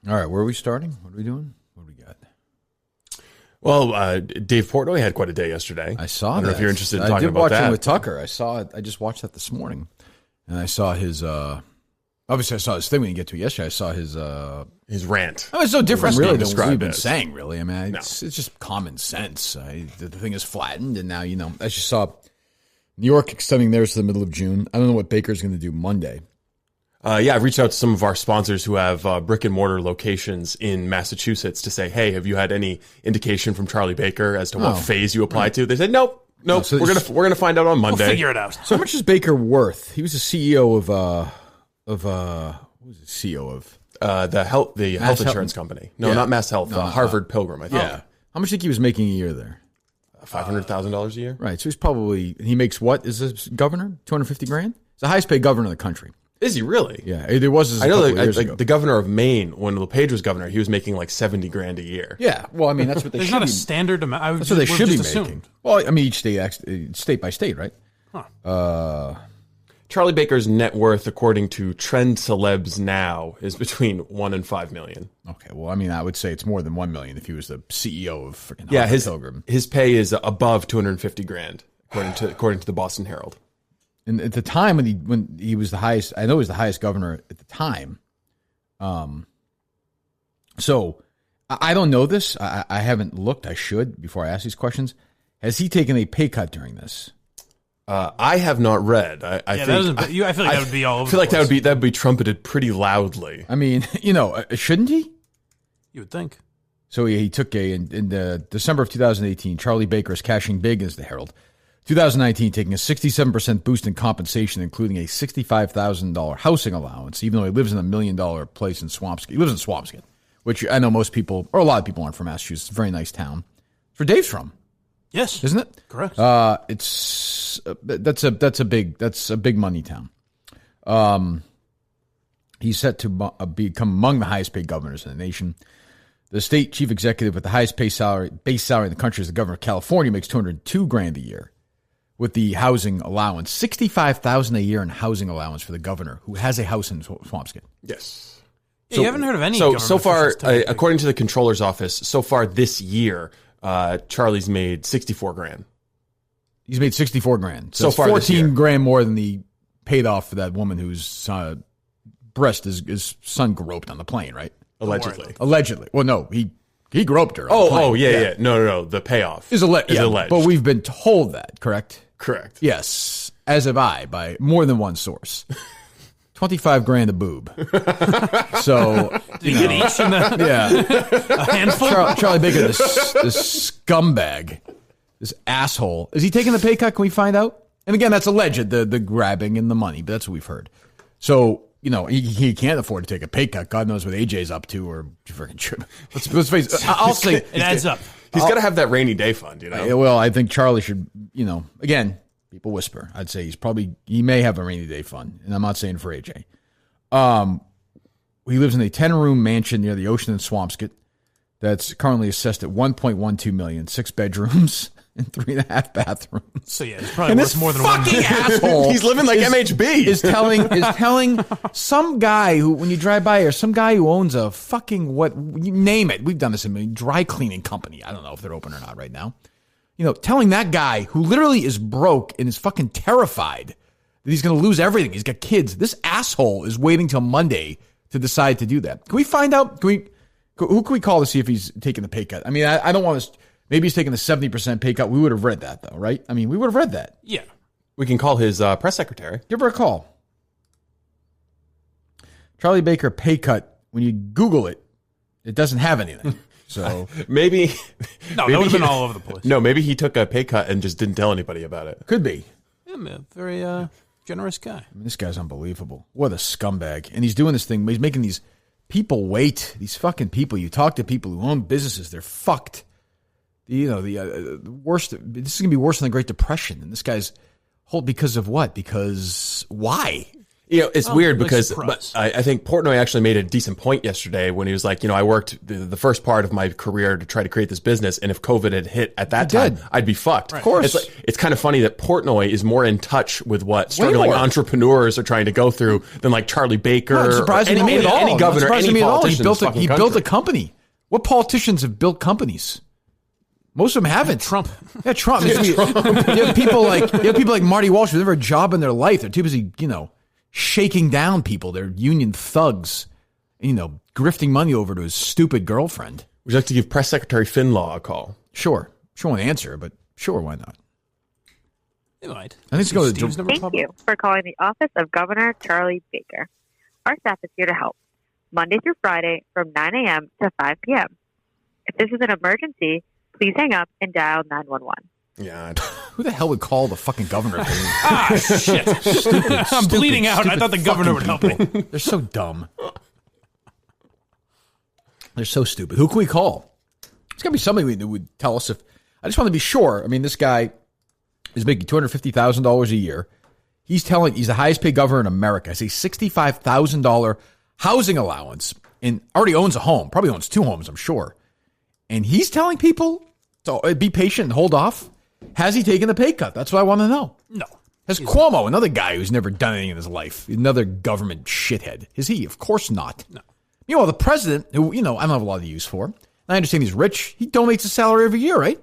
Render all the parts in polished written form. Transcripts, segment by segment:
All right, where are we starting? What are we doing? What do we got? Well, Dave Portnoy had quite a day yesterday. I saw that. I don't know if you're interested in talking about I did watch that. him with Tucker. I saw it. I just watched that this morning. And I saw his, obviously I saw his thing when you get to it yesterday. I saw his rant. Oh, it's so different really than what we've been as. saying, really. I mean, it's just common sense. The thing is flattened, and now, I just saw New York extending theirs to the middle of June. I don't know what Baker's going to do Monday. I've reached out to some of our sponsors who have brick and mortar locations in Massachusetts to say, hey, have you had any indication from Charlie Baker as to what phase you apply to? They said, nope. So we're gonna find out on Monday. We'll figure it out. So how much is Baker worth? He was the CEO of what was the CEO of? The health insurance company. No, not Mass Health. Harvard Pilgrim, I think. Yeah. How much do you think he was making a year there? $500,000 a year. Right. So he makes what? Is this governor? $250,000? It's the highest paid governor in the country. Is he really? Yeah. There was I know the governor of Maine, when LePage was governor, he was making like $70,000 a year. Yeah. Well, I mean, that's what they should be. There's not a standard amount. That's what they should be making. Assumed. Well, I mean, each state by state, right? Huh. Charlie Baker's net worth, according to Trend Celebs Now, is between $1 and $5 million. Okay, well, I mean, I would say it's more than $1 million if he was the CEO of freaking Harvard Pilgrim. His pay is above $250,000, according to the Boston Herald. And at the time when he was the highest, I know he was the highest governor at the time. So I don't know this. I haven't looked. I should before I ask these questions. Has he taken a pay cut during this? I have not read. I feel like that would be all over. I feel like that would be trumpeted pretty loudly. I mean, shouldn't he? You would think. So he took in December of 2018. Charlie Baker is cashing big as the Herald. 2019, taking a 67% boost in compensation, including a $65,000 housing allowance, even though he lives in a $1 million place in Swampscott. He lives in Swampscott, which I know most people, or a lot of people aren't from Massachusetts. It's a very nice town. It's where Dave's from. Yes, isn't it? Correct. That's a big money town. He's set to become among the highest paid governors in the nation. The state chief executive with the highest base salary in the country is the governor of California, makes $202,000 a year with the housing allowance. $65,000 a year in housing allowance for the governor who has a house in Swampscott. Yes. Yeah, you haven't heard of any. So far, according to the comptroller's office, so far this year, Charlie's made $64,000. He's made $64,000. So far, $14,000 more than he paid off for that woman whose breast his son groped on the plane, right? Allegedly. Well, no, he groped her. Yeah. No. The payoff is alleged. But we've been told that, correct? Correct. Yes, as have I by more than one source. $25,000 a boob. So you get each in a handful. Charlie Baker, this scumbag, this asshole. Is he taking the pay cut? Can we find out? And again, that's alleged, the grabbing and the money, but that's what we've heard. So he can't afford to take a pay cut. God knows what AJ's up to, or freaking. Let's face it. I'll say it adds up. He's got to have that rainy day fund, Well, I think Charlie should, again. People whisper. I'd say he may have a rainy day fund, and I'm not saying for AJ. He lives in a 10-room mansion near the ocean in Swampscott that's currently assessed at $1.12 million, 6 bedrooms and 3.5 bathrooms. So yeah, it's probably worth more than $1 million. Asshole. He's living like MHB. Is telling some guy who, when you drive by here, some guy who owns a fucking you name it. We've done this in a dry cleaning company. I don't know if they're open or not right now. Telling that guy who literally is broke and is fucking terrified that he's going to lose everything. He's got kids. This asshole is waiting till Monday to decide to do that. Can we find out? Who can we call to see if he's taking the pay cut? I mean, I don't want to. Maybe he's taking the 70% pay cut. We would have read that, though, right? I mean, we would have read that. Yeah. We can call his press secretary. Give her a call. Charlie Baker pay cut. When you Google it, it doesn't have anything. So maybe that would have been all over the place. No, maybe he took a pay cut and just didn't tell anybody about it. Could be. Yeah, man, very generous guy. I mean, this guy's unbelievable. What a scumbag! And he's doing this thing. He's making these people wait. These fucking people. You talk to people who own businesses. They're fucked. The worst. This is gonna be worse than the Great Depression. And this guy's because of what? Because why? It's weird because surprise. I think Portnoy actually made a decent point yesterday when he was like, I worked the first part of my career to try to create this business, and if COVID had hit at that time, I'd be fucked. Right. Of course. It's kind of funny that Portnoy is more in touch with what struggling entrepreneurs are trying to go through than like Charlie Baker or any governor, any politician. He built a company. What politicians have built companies? Most of them haven't. Trump. Yeah, Trump. You have people like Marty Walsh who never had a job in their life. They're too busy, shaking down people. They're union thugs, grifting money over to his stupid girlfriend. Would you like to give Press Secretary Finlaw a call? Sure. Sure won't answer, but sure, why not? It might. I think it's going to Thank you for calling the office of Governor Charlie Baker. Our staff is here to help, Monday through Friday from 9 a.m. to 5 p.m. If this is an emergency, please hang up and dial 911. Yeah. Who the hell would call the fucking governor? Shit. I'm bleeding out. I thought the governor would help me. They're so dumb. They're so stupid. Who can we call? It's got to be somebody who would tell us if... I just want to be sure. I mean, this guy is making $250,000 a year. He's the highest paid governor in America. I say $65,000 housing allowance and already owns a home. Probably owns 2 homes, I'm sure. And he's telling people to be patient and hold off. Has he taken a pay cut? That's what I want to know. No. Has Cuomo, another guy who's never done anything in his life, another government shithead, is he? Of course not. No. The president, who, I don't have a lot of use for. I understand he's rich. He donates his salary every year, right?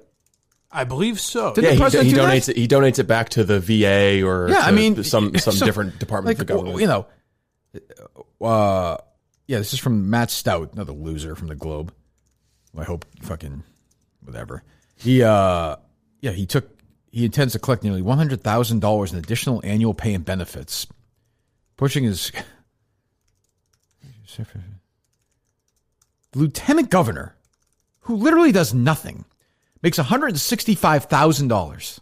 I believe so. He donates it. He donates it back to the VA or some different department of the government. This is from Matt Stout, another loser from the Globe. I hope fucking whatever. He intends to collect nearly $100,000 in additional annual pay and benefits, pushing his lieutenant governor, who literally does nothing, makes $165,000.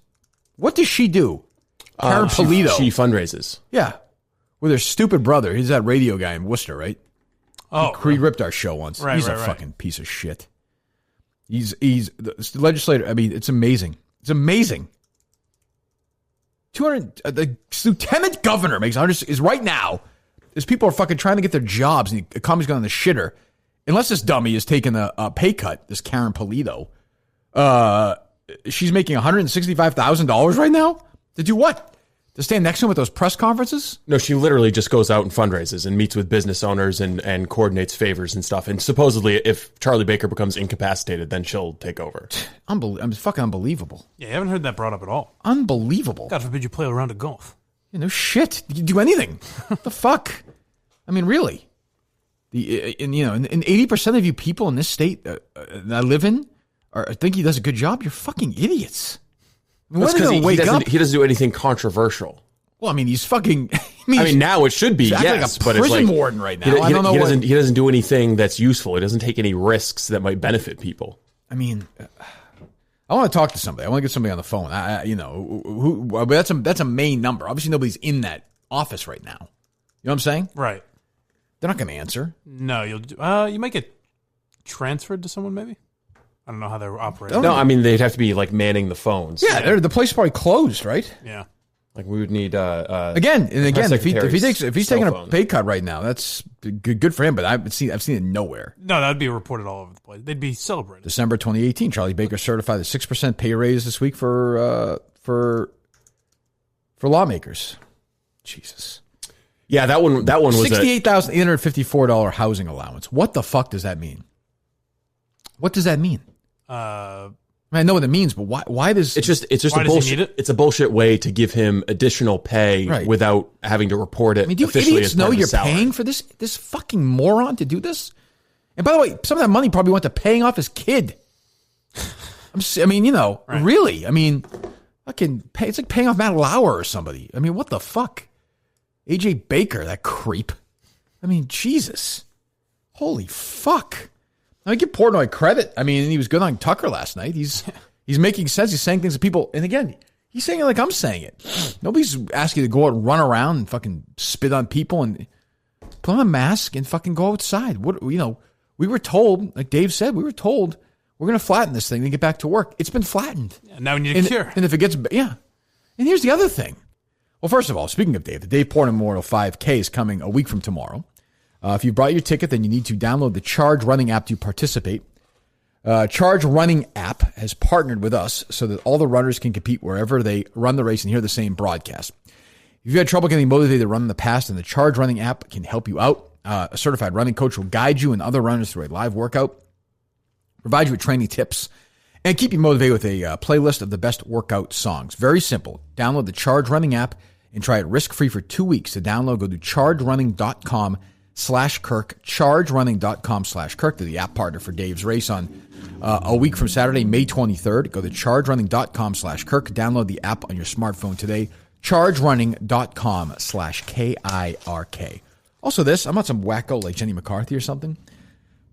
What does she do? Karen Polito. She fundraises. Yeah, with her stupid brother. He's that radio guy in Worcester, right? Oh, he ripped our show once. Right, he's a fucking piece of shit. He's the legislator. I mean, it's amazing. It's amazing. The lieutenant governor makes 100 is right now. As people are fucking trying to get their jobs and the economy's going on the shitter. Unless this dummy has taken a pay cut, this Karen Polito, she's making $165,000 right now to do what? To stand next to him at those press conferences? No, she literally just goes out and fundraises and meets with business owners and coordinates favors and stuff. And supposedly, if Charlie Baker becomes incapacitated, then she'll take over. It's fucking unbelievable. Yeah, I haven't heard that brought up at all. Unbelievable. God forbid you play a round of golf. No shit. You can do anything. What the fuck? I mean, really. And 80% of you people in this state that I live in think he does a good job. You're fucking idiots. I mean, he doesn't do anything controversial. Well, I mean, he's fucking. Now it should be, yes, like a prison warden right now. I don't know. He doesn't do anything that's useful. He doesn't take any risks that might benefit people. I mean, I want to talk to somebody. I want to get somebody on the phone. That's a main number. Obviously, nobody's in that office right now. You know what I'm saying? Right. They're not going to answer. No, you might get transferred to someone, maybe. I don't know how they're operating. No, I mean, they'd have to be like manning the phones. Yeah, the place is probably closed, right? Yeah. Like we would need again, if he's taking a pay cut right now, that's good for him. But I've seen it nowhere. No, that would be reported all over the place. They'd be celebrated. December 2018, Charlie Baker certified a 6% pay raise this week for lawmakers. Jesus. Yeah, that one was $68,854 housing allowance. What the fuck does that mean? What does that mean? I know what it means, but why does it's just a bullshit? It's a bullshit way to give him additional pay without having to report it. I mean, do idiots know you're paying for this fucking moron to do this? And by the way, some of that money probably went to paying off his kid. Really. I mean, it's like paying off Matt Lauer or somebody. I mean, what the fuck? AJ Baker, that creep. I mean, Jesus. Holy fuck. I give Portnoy credit. I mean, he was good on Tucker last night. He's making sense. He's saying things to people. And again, he's saying it like I'm saying it. Nobody's asking you to go out and run around and fucking spit on people and put on a mask and fucking go outside. We were told, like Dave said, we're going to flatten this thing and get back to work. It's been flattened. Yeah, now we need a cure. And if it gets, And here's the other thing. Well, first of all, speaking of Dave, the Dave Portnoy Memorial 5K is coming a week from tomorrow. If you brought your ticket, then you need to download the Charge Running app to participate. Charge Running app has partnered with us so that all the runners can compete wherever they run the race and hear the same broadcast. If you've had trouble getting motivated to run in the past, then the Charge Running app can help you out. A certified running coach will guide you and other runners through a live workout, provide you with training tips, and keep you motivated with a playlist of the best workout songs. Very simple. Download the Charge Running app and try it risk-free for 2 weeks. To download, go to chargerunning.com/Kirk, chargerunning.com/Kirk. They're the app partner for Dave's race on a week from Saturday, May 23rd. Go to chargerunning.com/Kirk. Download the app on your smartphone today. chargerunning.com/KIRK. Also I'm not some wacko like Jenny McCarthy or something,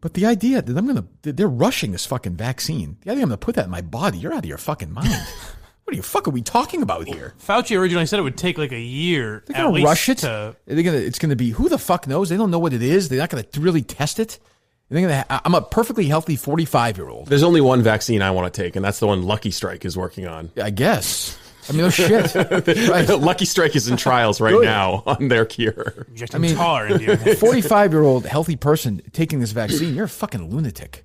but the idea that they're rushing this fucking vaccine, the idea I'm going to put that in my body, you're out of your fucking mind. What the fuck are we talking about here? Fauci originally said it would take like a year. They're going to rush it. It's going to be, who the fuck knows? They don't know what it is. They're not going to really test it. I'm a perfectly healthy 45-year-old. There's only one vaccine I want to take, and that's the one Lucky Strike is working on. I guess. I mean, no shit. Right. Lucky Strike is in trials right now on their cure. Injecting tar into your head. 45-year-old healthy person taking this vaccine, you're a fucking lunatic.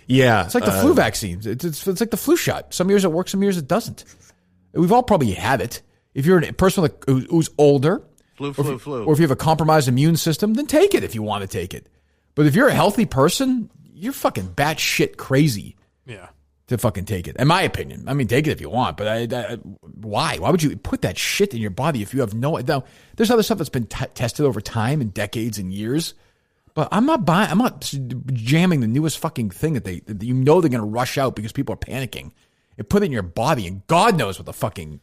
Yeah. It's like the flu vaccine. It's like the flu shot. Some years it works, some years it doesn't. We've all probably had it. If you're a person who's older, Or if you have a compromised immune system, then take it if you want to take it. But if you're a healthy person, you're fucking batshit crazy. Yeah. To fucking take it, in my opinion. I mean, take it if you want, but why? Why would you put that shit in your body if you have no? Now, there's other stuff that's been tested over time and decades and years, but I'm not jamming the newest fucking thing that they're going to rush out because people are panicking and put it in your body, and God knows what the fucking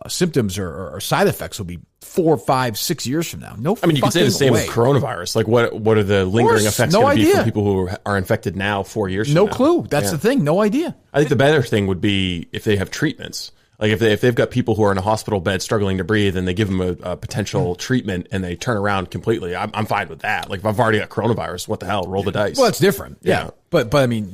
symptoms or side effects will be 4, 5, 6 years from now. No, I mean, you can say the same with coronavirus. Like, what are the lingering effects going to be for people who are infected now 4 years from now? No clue. That's the thing. No idea. I think the better thing would be if they have treatments. Like, if they've got people who are in a hospital bed struggling to breathe and they give them a potential treatment and they turn around completely, I'm fine with that. Like, if I've already got coronavirus, what the hell? Roll the dice. Well, it's different. Yeah. But I mean,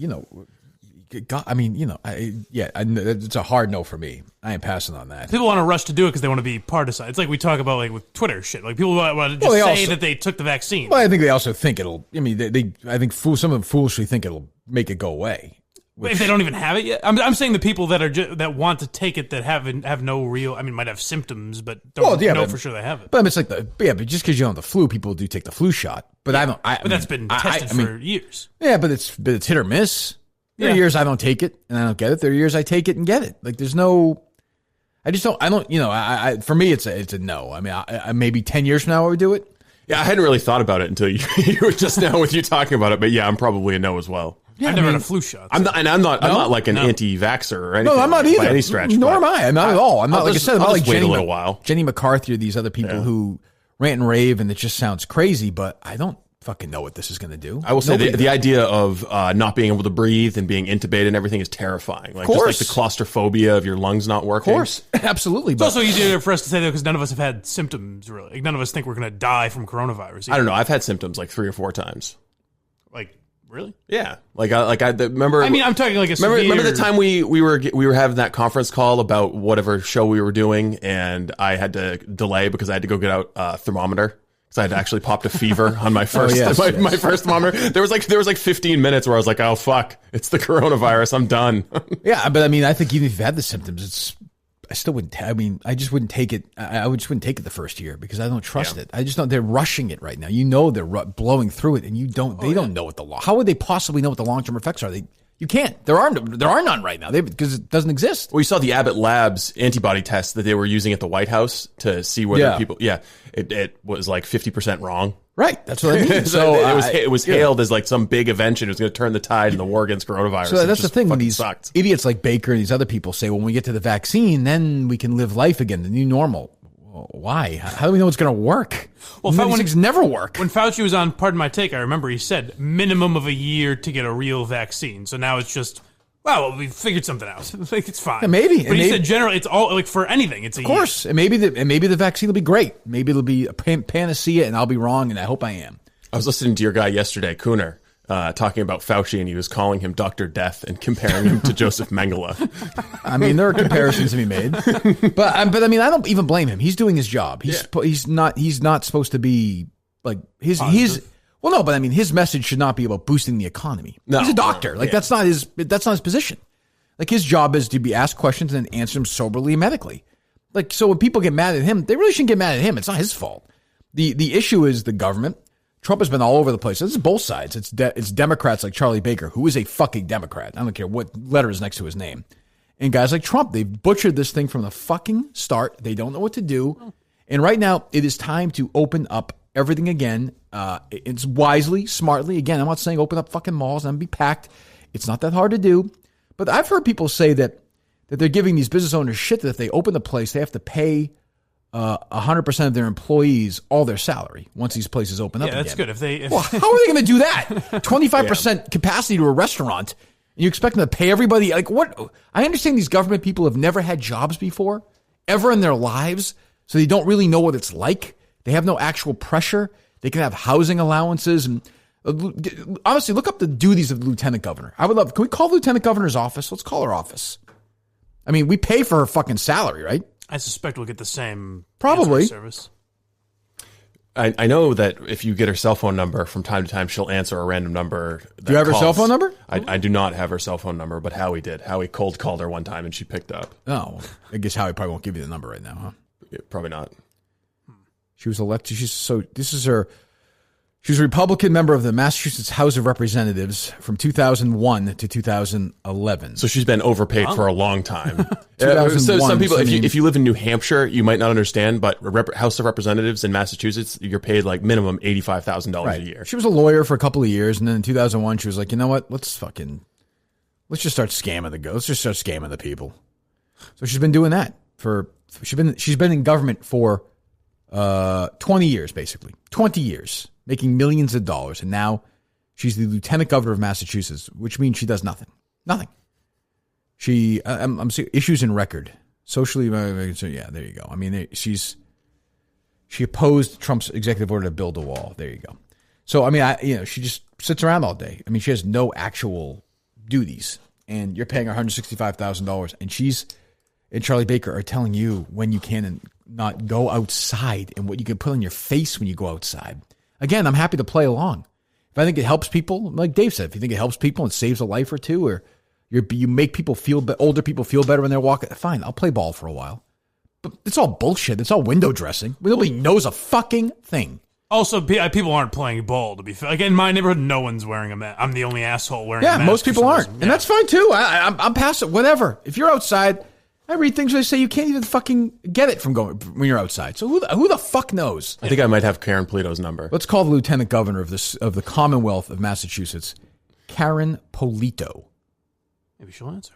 it's a hard no for me. I ain't passing on that. People want to rush to do it because they want to be partisan. It's like we talk about like with Twitter shit. Like people want to just say that they took the vaccine. Well, I think they also think it'll. I mean, I think some of them foolishly think it'll make it go away. If they don't even have it yet, I'm saying the people that are that want to take it that have no real. I mean, might have symptoms, but don't know for sure they have it. But it's like but just because you don't have the flu, people do take the flu shot. But I don't. But that's been tested for years. Yeah, but it's hit or miss. There are years I don't take it and I don't get it. There are years I take it and get it. Like there's no, I just don't, for me, it's a no. I mean, I maybe 10 years from now I would do it. Yeah. I hadn't really thought about it until you were just now with you talking about it, but yeah, I'm probably a no as well. Yeah, I've never had a flu shot. So. I'm not like an anti-vaxxer or anything. No, I'm not either. By any stretch. Nor am I. I'm not at all. I'm not, like I said, I'm not like wait a little while. Jenny McCarthy or these other people who rant and rave and it just sounds crazy, but I don't fucking know what this is going to do. I will say the idea of not being able to breathe and being intubated and everything is terrifying. Like, just like the claustrophobia of your lungs not working. Of course. Absolutely. It's also easier for us to say that because none of us have had symptoms, really. Like, none of us think we're going to die from coronavirus either. I don't know. I've had symptoms like 3 or 4 times. Like, really? Yeah. Remember. I mean, I'm talking like a severe... Remember the time we were having that conference call about whatever show we were doing, and I had to delay because I had to go get out a thermometer. So I had actually popped a fever on my first my first thermometer. There was like 15 minutes where I was like, oh fuck, it's the coronavirus. I'm done. Yeah, but I mean, I think even if you've had the symptoms, I still wouldn't. I mean, I just wouldn't take it. I just wouldn't take it the first year because I don't trust it. I just don't. They're rushing it right now. They're blowing through it, and you don't. They don't know what how would they possibly know what the long term effects are? You can't. There are none right now because it doesn't exist. We saw the Abbott Labs antibody test that they were using at the White House to see whether people. Yeah, it was like 50% wrong. Right. That's what I mean. So it was hailed as like some big invention. It was going to turn the tide in the war against coronavirus. So that's the thing when these idiots like Baker and these other people say, when we get to the vaccine, then we can live life again, the new normal. Why? How do we know it's going to work? Well, these things never work. When Fauci was on Pardon My Take, I remember he said minimum of a year to get a real vaccine. So now it's just, well, we figured something out. Like, it's fine. Yeah, maybe. But he said generally, it's all like for anything. It's a year. Of course. And maybe the vaccine will be great. Maybe it'll be a panacea, and I'll be wrong, and I hope I am. I was listening to your guy yesterday, Cooner. talking about Fauci, and he was calling him Dr. Death and comparing him to Joseph Mengele. I mean, there are comparisons to be made, but I mean, I don't even blame him. He's doing his job. He's not supposed to be like his. Well, no, but I mean, his message should not be about boosting the economy. No, he's a doctor. That's not his position. Like, his job is to be asked questions and answer them soberly and medically. Like, so when people get mad at him, they really shouldn't get mad at him. It's not his fault. The issue is the government. Trump has been all over the place. This is both sides. It's Democrats like Charlie Baker, who is a fucking Democrat. I don't care what letter is next to his name. And guys like Trump, they've butchered this thing from the fucking start. They don't know what to do. And right now, it is time to open up everything again. It's wisely, smartly. Again, I'm not saying open up fucking malls and be packed. It's not that hard to do. But I've heard people say that they're giving these business owners shit that if they open the place, they have to pay 100% of their employees all their salary once these places open up again. Yeah, that's good. Well, how are they going to do that? 25% capacity to a restaurant, and you expect them to pay everybody? Like, what? I understand these government people have never had jobs before, ever in their lives, so they don't really know what it's like. They have no actual pressure. They can have housing allowances. And honestly, look up the duties of the lieutenant governor. I would love, can we call the lieutenant governor's office? Let's call her office. I mean, we pay for her fucking salary, right? I suspect we'll get the same probably service. I know that if you get her cell phone number from time to time, she'll answer a random number. Do you have her cell phone number? I do not have her cell phone number, but Howie did. Howie cold called her one time and she picked up. Oh, I guess Howie probably won't give you the number right now, huh? Yeah, probably not. She was elected. She was a Republican member of the Massachusetts House of Representatives from 2001 to 2011. So she's been overpaid for a long time. 2001, so some people, if you live in New Hampshire, you might not understand, but House of Representatives in Massachusetts, you're paid like minimum $85,000 a year. She was a lawyer for a couple of years, and then in 2001, she was like, you know what? Let's just start scamming Let's just start scamming the people. So she's been doing that she's been in government for 20 years, basically. 20 years. Making millions of dollars, and now she's the lieutenant governor of Massachusetts, which means she does nothing. Nothing. She, I'm seeing issues in record. Socially, so yeah, there you go. I mean, she opposed Trump's executive order to build a wall. There you go. So, I mean, she just sits around all day. I mean, she has no actual duties, and you're paying her $165,000, and Charlie Baker are telling you when you can and not go outside and what you can put on your face when you go outside. Again, I'm happy to play along. If I think it helps people, like Dave said, if you think it helps people and saves a life or two, or you make people older people feel better when they're walking, fine, I'll play ball for a while. But it's all bullshit. It's all window dressing. Nobody knows a fucking thing. Also, people aren't playing ball, to be fair. Like, in my neighborhood, no one's wearing a mask. I'm the only asshole wearing a mask. Yeah, most people aren't. And that's fine, too. I'm past it. Whatever. If you're outside, I read things where they say you can't even fucking get it from going when you're outside. So who the fuck knows? I think I might have Karen Polito's number. Let's call the lieutenant governor of the Commonwealth of Massachusetts, Karen Polito. Maybe she'll answer.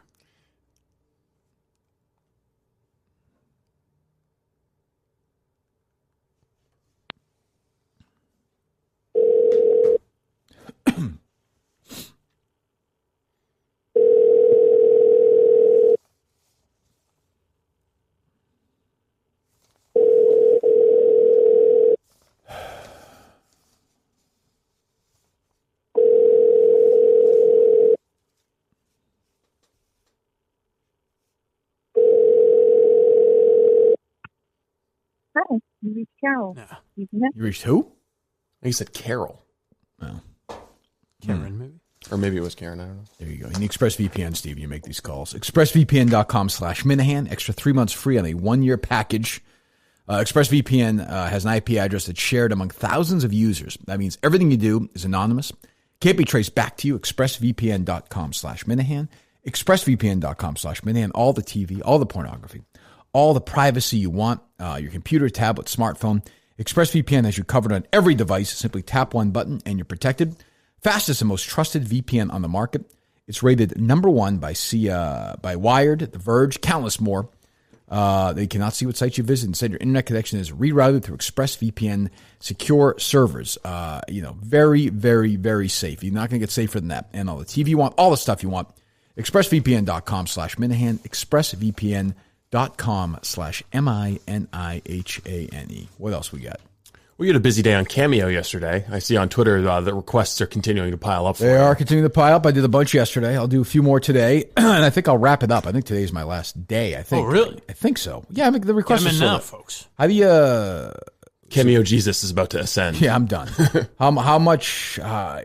Hi, you reached Carol. You reached who? He said Carol. Oh. Karen, maybe? Or maybe it was Karen, I don't know. There you go. In the ExpressVPN, Steve, you make these calls. ExpressVPN.com/Minahan. Extra 3 months free on a 1-year package. ExpressVPN has an IP address that's shared among thousands of users. That means everything you do is anonymous. Can't be traced back to you. ExpressVPN.com/Minahan. ExpressVPN.com/Minahan. All the TV, all the pornography, all the privacy you want. Your computer, tablet, smartphone. ExpressVPN has you covered on every device. Simply tap one button and you're protected. Fastest and most trusted VPN on the market. It's rated #1 by Wired, The Verge, countless more. They cannot see what sites you visit. Instead, your internet connection is rerouted through ExpressVPN secure servers. Very, very, very safe. You're not going to get safer than that. And all the TV you want, all the stuff you want. ExpressVPN.com/Minahan. ExpressVPN.com/MINIHANE. What else we got? We had a busy day on Cameo yesterday. I see on Twitter that requests are continuing to pile up. They are continuing to pile up. I did a bunch yesterday. I'll do a few more today, and I think I'll wrap it up. I think today's my last day. I think. Oh, really? I think so. Yeah, I mean, the request is now, folks. How do you... Cameo Jesus is about to ascend. Yeah, I'm done. How much... so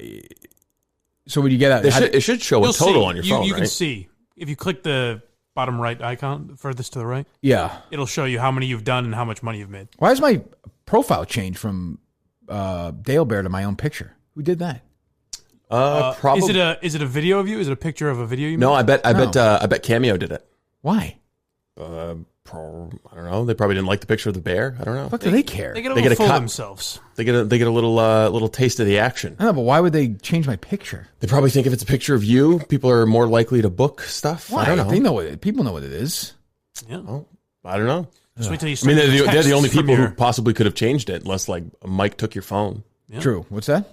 when you get out... It should show a total on your phone, You right? can see. If you click the bottom right icon, furthest to the right, Yeah. it'll show you how many you've done and how much money you've made. Why is my profile changed from Dale Bear to my own picture? Who did that? Probably. Is it a video of you? Is it a picture of a video you made? No, I bet Cameo did it. Why? I don't know. They probably didn't like the picture of the bear. I don't know. What do they care? They get a They little get a full cut. of themselves. They get a little taste of the action. I don't know, but why would they change my picture? They probably think if it's a picture of you, people are more likely to book stuff. Why? I don't know. They know what people know what it is. Yeah. Well, I don't know. Just wait till you I start mean, getting they're the only texts from people who your- possibly could have changed it, unless like Mike took your phone. Yeah. True. What's that?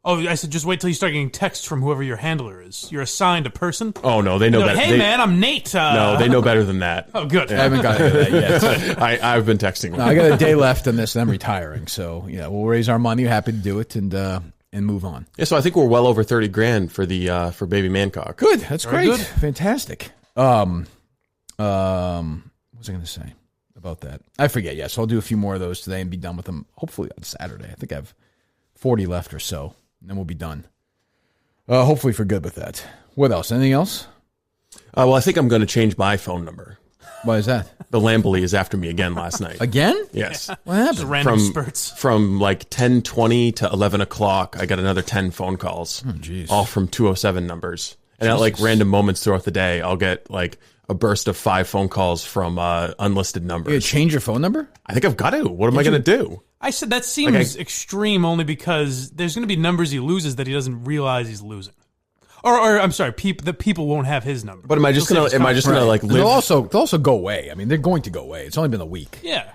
Oh, I said just wait till you start getting texts from whoever your handler is. You're assigned a person. Oh no, they know They're like, better. hey man, I'm Nate. No, they know better than that. Oh, good. I haven't got into that yet. I've been texting them. No, I got a day left on this, and I'm retiring. So yeah, we'll raise our money. Happy to do it and move on. Yeah, so I think we're well over $30,000 for the for Baby Mancock. Good. That's Very great. good. Fantastic. What was I going to say about that? I forget. Yeah, so I'll do a few more of those today and be done with them. Hopefully on Saturday. I think I have 40 left or so, and then we'll be done. Hopefully for good with that. What else? Anything else? Well, I think I'm going to change my phone number. Why is that? The Lambley is after me again last night. Again? Yes. What happened? Just random spurts. From like 10:20 to 11 o'clock, I got another 10 phone calls, jeez. all from 207 numbers. And at like random moments throughout the day, I'll get like a burst of 5 phone calls from unlisted You numbers. change your phone number? I think I've got to. What am I going to do? I said that seems extreme only because there's going to be numbers he loses that he doesn't realize he's losing. Or I'm sorry, the people won't have his number. But am I just They'll going save to his like contact. live? They'll also go away. I mean, they're going to go away. It's only been a week. Yeah.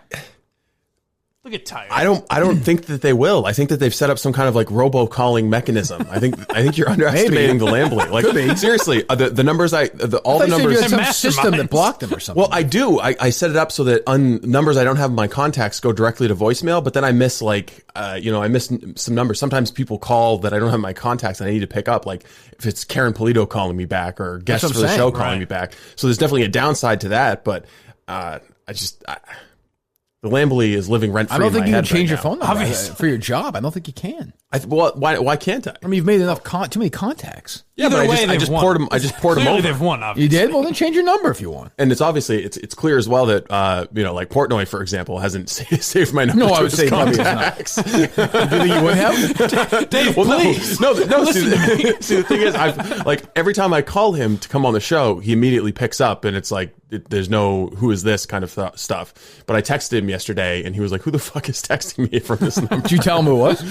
Look at Tyre. I don't think that they will. I think that they've set up some kind of like robocalling mechanism. I think you're underestimating the Lambley. Like seriously, the numbers all the numbers. You had some They're system that masterminds. blocked them or something. Well, I do. I set it up so that numbers I don't have in my contacts go directly to voicemail, but then I miss I miss some numbers. Sometimes people call that I don't have in my contacts and I need to pick up, like if it's Karen Polito calling me back or guests what for I'm the saying. show calling Right. me back. So there's definitely a downside to that, but the Lambley is living rent free. I don't think you can can change your phone number Obviously. for your job. I don't think you can. Why can't I? I mean, you've made enough too many contacts. Yeah, Either but way, I they've just won. poured them. I just poured them Clearly over. they've won, You obviously. did? Well, then change your number if you want. And it's obviously it's clear as well that like Portnoy, for example, hasn't saved my number. No, to I would his say probably it's not. contacts. Do you think you would have? Dave, Well, please. no. See, the thing is, I've like every time I call him to come on the show, he immediately picks up, and it's like there's no who is this kind of stuff. But I texted him yesterday, and he was like, "Who the fuck is texting me from this number?" Did you tell him who it was?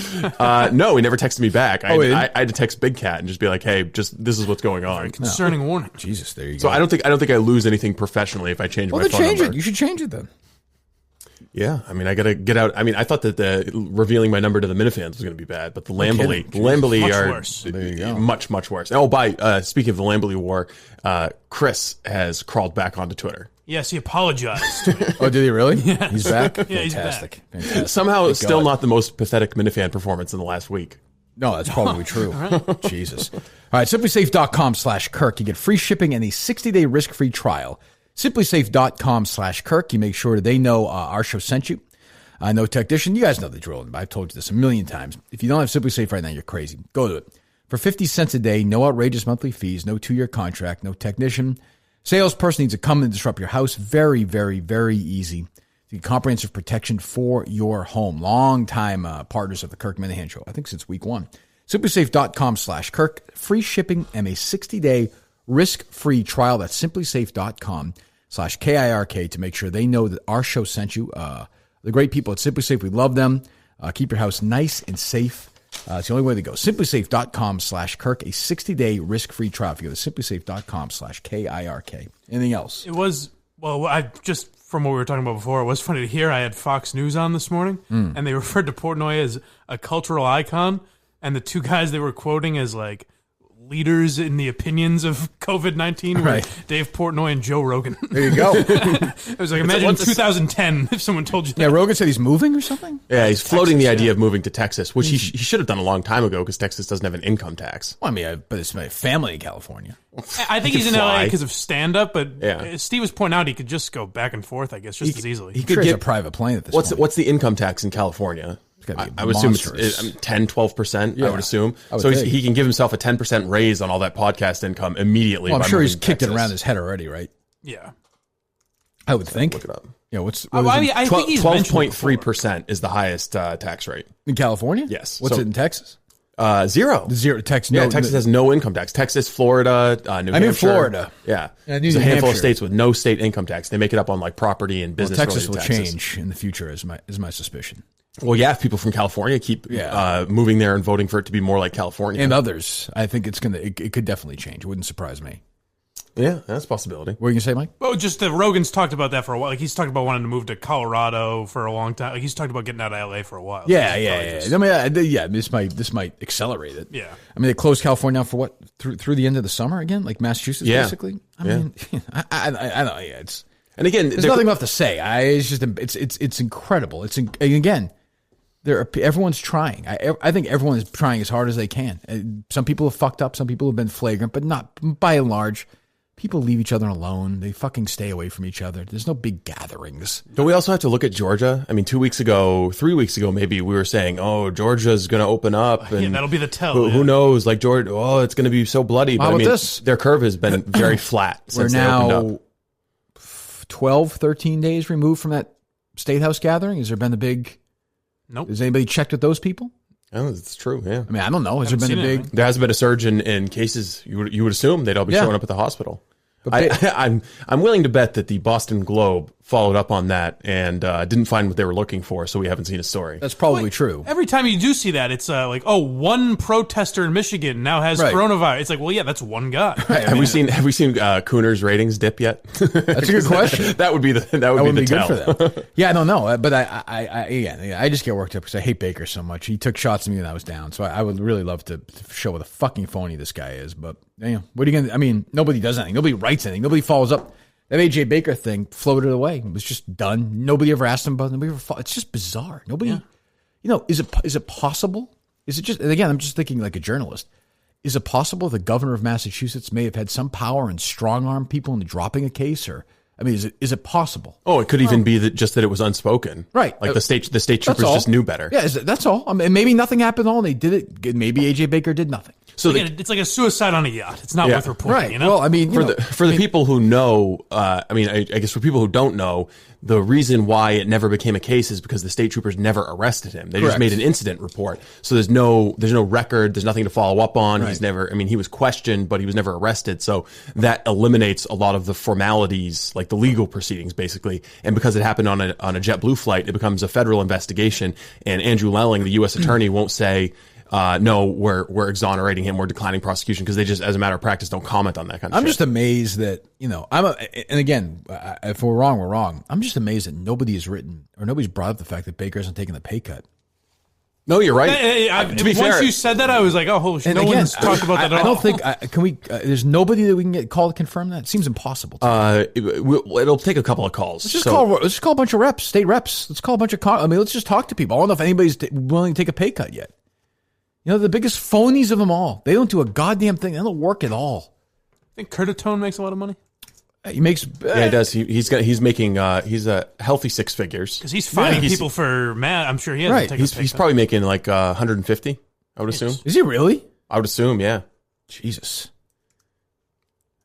No, he never texted me back. he didn't? I had to text Big Cat and just be like, "Hey, just this is what's going on." Concerning warning. Jesus, there you go. So I don't think I lose anything professionally if I change Well, my then phone change number. it. You should change it then. Yeah, I mean, I gotta get out. I mean, I thought that the revealing my number to the Minifans was going to be bad, but the Lambley Much are worse. There you go. much worse. Oh, speaking of the Lambley war, Chris has crawled back onto Twitter. Yes, he apologized. Oh, did he really? Yeah. He's back? Yeah, he's Fantastic. Fantastic. Somehow, Thank still God. not the most pathetic Minifan performance in the last week. No, that's probably true. Jesus. All right, simplysafe.com/Kirk. You get free shipping and a 60-day risk-free trial. Simplysafe.com/Kirk. You make sure they know our show sent you. No technician. You guys know the drill. I've told you this a million times. If you don't have SimplySafe right now, you're crazy. Go to it. For 50 cents a day, no outrageous monthly fees, no 2-year contract, no technician. Salesperson needs to come and disrupt your house. Very, very, very easy. To get comprehensive protection for your home. Long-time partners of the Kirk Minahan Show, I think since week 1. Simplysafe.com/Kirk. Free shipping and a 60-day risk-free trial. That's simplysafe.com/KIRK to make sure they know that our show sent you. The great people at SimplySafe, we love them. Keep your house nice and safe. It's the only way to go. Simplysafe.com/Kirk, a 60-day risk-free trial. If you go to simplysafe.com/KIRK. Anything else? It was, well, I just, from what we were talking about before, it was funny to hear. I had Fox News on this morning, and they referred to Portnoy as a cultural icon, and the two guys they were quoting as, like, leaders in the opinions of COVID-19, Right. Dave Portnoy and Joe Rogan. There you go. It was like, imagine 2010 if someone told you that. Yeah, Rogan said he's moving or something? Yeah, he's floating the idea of moving to Texas, which he should have done a long time ago because Texas doesn't have an income tax. Well, I mean, but it's my family in California. I think he's in LA because of stand-up, but Yeah. Steve was pointing out he could just go back and forth, I guess, just as easily. He could get a private plane at this point. What's the income tax in California? gotta be I would assume monstrous. it's 10, 12%, Yeah, I would assume. I would So think. he can give himself a 10% raise on all that podcast income immediately. Well, I'm by sure he's moving to kicked it Texas. around his head already, right? Yeah. I would think. Look it up. Yeah, what I is it? think he's mentioned 12.3% is the highest tax rate. In California? Yes. What's So- it in Texas? Zero. Zero. Texas. Yeah, No, Texas has no income tax. Texas, Florida, New Hampshire. I'm in Florida. Yeah. I knew There's a New handful of Hampshire. states with no state income tax. They make it up on like property and Well, business. Texas will taxes. change in the future, is my suspicion. Well, yeah, if people from California keep moving there and voting for it to be more like California. And others, I think it could definitely change. It wouldn't surprise me. Yeah, that's a possibility. What were you gonna say, Mike? Well, just the Rogan's talked about that for a while. Like he's talked about wanting to move to Colorado for a long time. Like he's talked about getting out of LA for a while. Yeah, So yeah, he's yeah. probably I just- mean, yeah. This might accelerate it. Yeah. I mean, they closed California down for what through the end of the summer again, like Massachusetts, Yeah. basically. I mean, I don't know. Yeah, it's And again, there's nothing left to say. It's just it's incredible. Again, everyone's trying. I think everyone is trying as hard as they can. Some people have fucked up. Some people have been flagrant, but not by and large. People leave each other alone. They fucking stay away from each other. There's no big gatherings. Don't we also have to look at Georgia? I mean, 3 weeks ago, maybe we were saying, "Oh, Georgia's going to open up," and Yeah, that'll be the tell. Who knows? Like Georgia, it's going to be so bloody. But How I about mean, this? their curve has been very flat We're since they opened now up. 12, 13 days removed from that State House gathering. Has there been a big? Nope. Has anybody checked with those people? Oh, it's true. Yeah, I mean, I don't know. Has there Haven't been a seen big? anything. there hasn't been a surge in cases. You would assume they'd all be Yeah. showing up at the hospital. But I'm willing to bet that the Boston Globe followed up on that and didn't find what they were looking for, so we haven't seen a story. That's probably true. Every time you do see that, it's like, oh, one protester in Michigan now has Right. coronavirus. It's like, well, yeah, that's one guy. Have we seen Cooner's ratings dip yet? That's a good question. that would be the That would the be tell. good for them. Yeah, I don't know, but I just get worked up because I hate Baker so much. He took shots at me when I was down, so I would really love to show what a fucking phony this guy is. But what are you gonna? I mean, nobody does anything. Nobody writes anything. Nobody follows up. That AJ Baker thing floated away. It was just done. Nobody ever asked him about it. Nobody ever. It's just bizarre. Nobody. Is it possible? Is it just? And again, I'm just thinking like a journalist. Is it possible the governor of Massachusetts may have had some power and strong arm people into dropping a case? Or I mean, is it possible? Oh, it could even be that it was unspoken. Right. Like the state troopers all. just knew better. Yeah, that's all. I mean, maybe nothing happened at all. And they did it. Maybe AJ Baker did nothing. So Again, it's like a suicide on a yacht. It's not worth reporting, Right. you know? Well, I mean, for the people who know, I guess for people who don't know, the reason why it never became a case is because the state troopers never arrested him. They just Correct. made an incident report. So there's no record. There's nothing to follow up on. Right. He was questioned, but he was never arrested. So that eliminates a lot of the formalities, like the legal proceedings, basically. And because it happened on a JetBlue flight, it becomes a federal investigation. And Andrew Lelling, the U.S. attorney, won't say, no, we're exonerating him, we're declining prosecution, because they just, as a matter of practice, don't comment on that kind of I'm shit. just amazed that, and again, if we're wrong, we're wrong. I'm just amazed that nobody has written or nobody's brought up the fact that Baker hasn't taken the pay cut. No, you're right. To be once you said that, I was like, oh, holy shit, And no again, one's talked about that at I all. don't think, can we, there's nobody that we can get called to confirm that? It seems impossible. It'll take a couple of calls. Let's just call a bunch of reps, state reps. Let's call a bunch of, let's just talk to people. I don't know if anybody's willing to take a pay cut yet. The biggest phonies of them all. They don't do a goddamn thing. They don't work at all. I think Curtatone makes a lot of money. He makes, Yeah, he does. He's making he's a healthy six figures. Because he's fighting he's- people for mad. I'm sure he has Right. to take He's a pay he's cut. probably making like 150. I would assume. is he really? I would assume. Yeah. Jesus.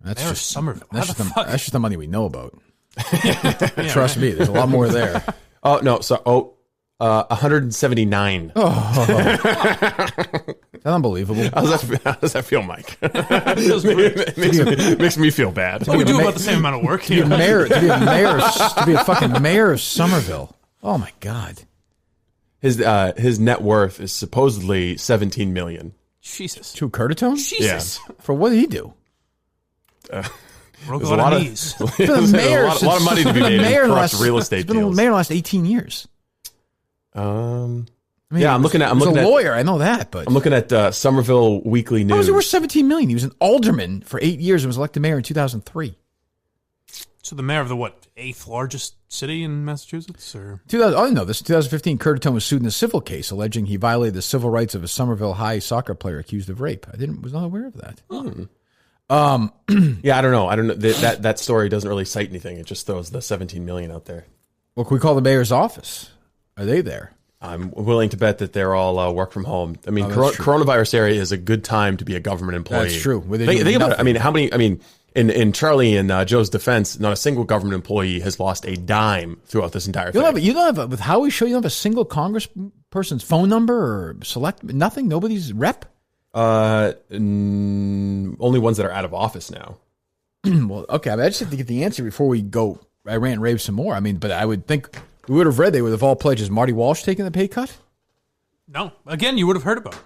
That's There's just Somerville. How That's the just, fuck? that's just the money we know about. Yeah, Trust me, there's a lot more there. Oh no. So 179. Is that unbelievable? How does that feel, Mike? feels great. it makes me feel bad. We do about the same amount of work. To be a fucking mayor of Somerville. Oh my God. His net worth is supposedly 17 million. Jesus. To Curtatone? Jesus. For what did he do? Broke There's a lot of of- knees. Been a mayor a lot of money to be made in mayor in the corrupt last, real estate he's been a deals. mayor in the last 18 years. I I mean, yeah, I'm looking at. He was a lawyer. I know that, but I'm looking at Somerville Weekly News. How was he worth $17 million? He was an alderman for 8 years and was elected mayor in 2003. So the mayor of the 8th largest city in Massachusetts, or 2000? I know this. In 2015, Curtatone was sued in a civil case alleging he violated the civil rights of a Somerville High soccer player accused of rape. Was not aware of that. Yeah, I don't know. That story doesn't really cite anything. It just throws the 17 million out there. Well, can we call the mayor's office? Are they there? I'm willing to bet that they're all work from home. I mean, coronavirus area is a good time to be a government employee. That's true. Think about it. I mean, how many? I mean, in Charlie and Joe's defense, not a single government employee has lost a dime throughout this entire thing. You don't have with Howie's show. You don't have a single congressperson's phone number or select nothing. Nobody's rep. Only ones that are out of office now. Well, okay. I just have to get the answer before we go. I rant and rave some more. I mean, but I would think we would have read they would have all pledged. Is Marty Walsh taking the pay cut? No. Again, you would have heard about it.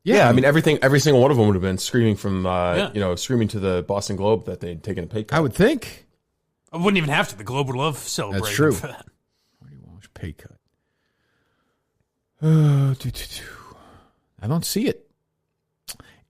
Yeah, I mean, every single one of them would have been screaming from, screaming to the Boston Globe that they'd taken a pay cut. I would think. I wouldn't even have to. The Globe would love celebrating. That's true. For that. Marty Walsh pay cut. I don't see it.